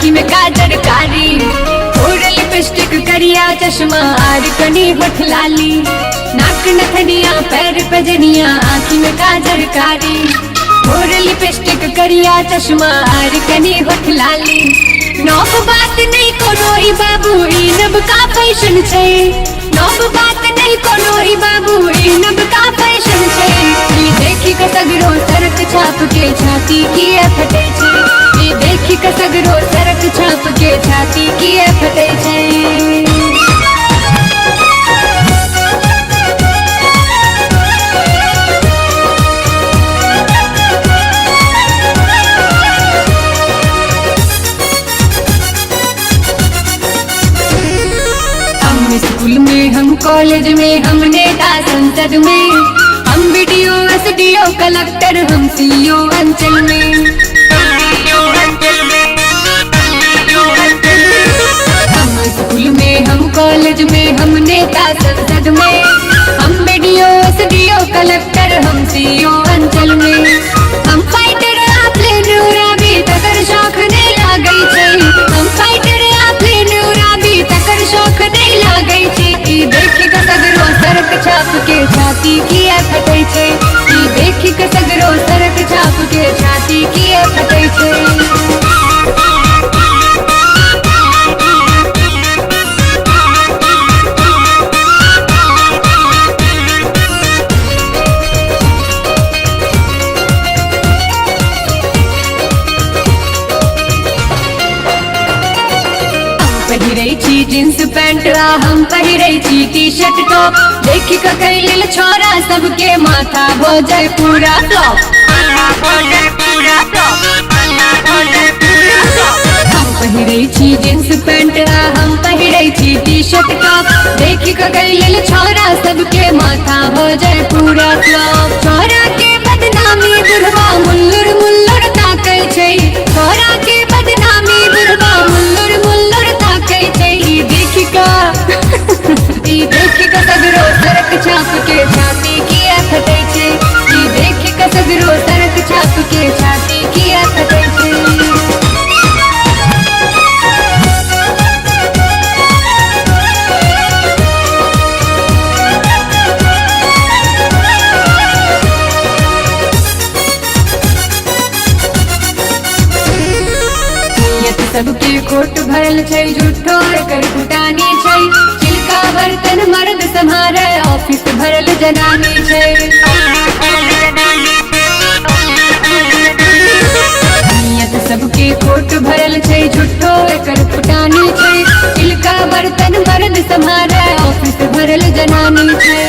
आँखी में काजर कारी, लिपस्टिक करिया चश्मा आर कनी होठ लाली, नाक नथनिया पैर पजनिया आँखी में काजर कारी, लिपस्टिक करिया चश्मा आर कनी होठ लाली। नौब बात नहीं कोनो ई बाबू ई नब का फैशन छै, नौब बात नहीं कोनो ई बाबू ई नब का फैशन छै। ई देखी के सगरो सरक छाप के छाती किए फटे छै, ई देखी के सगरो सरक छाप के छाती किए फटे छै। स्कूल में हम कॉलेज में हम नेता संसद में, हम वीडियो एसडीओ कलेक्टर हम सीईओ अंचल में। हम स्कूल में हम कॉलेज में हम नेता संसद में, हम वीडियो एसडीओ कलेक्टर हम सीईओ अंचल में। हम फाइटर प्लेन उड़ाबी तकर शौक नहीं लागै छै, हम फाइटर प्लेन उड़ाबी तकर शौक नहीं लागै छै। ई देखी के सगरो सरक छाप के छाती किए फटे छै, ई देखी के सगरो सरक छाप के छाती किए फटे छै। पहिरै छी जींस पैंट आ हम पहिरै छी टी शर्ट टॉप, देखी के कैलिल छोरा सबके माथा हो जाए पूरा फ्लॉप। हम पहिरै छी जींस पैंट आ हम पहिरै छी टी शर्ट टॉप, देखी के कैलिल छोरा सबके माथा हो जाए पूरा फ्लॉप। छोरा के बदनामी बुढ़वा मुल्लुर मुल्लुर ताकै छै, छोरा के बदनामी बुढ़वा मुल्लुर मुल्लुर ताकै छै। ई देखी के सगरो सरक छाप के छाती किए फटे छै, ई देखी के सगरो सरक छाप के छाती किए फटे छै। सबके कोट भरल छै झूठो एकर फुटानी छै, चिलका बर्तन मर्द सम्हारे ऑफिस भरल जनानी छै। नियत सबके कोट भरल छै झूठो एकर फुटानी छै, चिलका बर्तन मर्द सम्हारे ऑफिस भरल जनानी छै।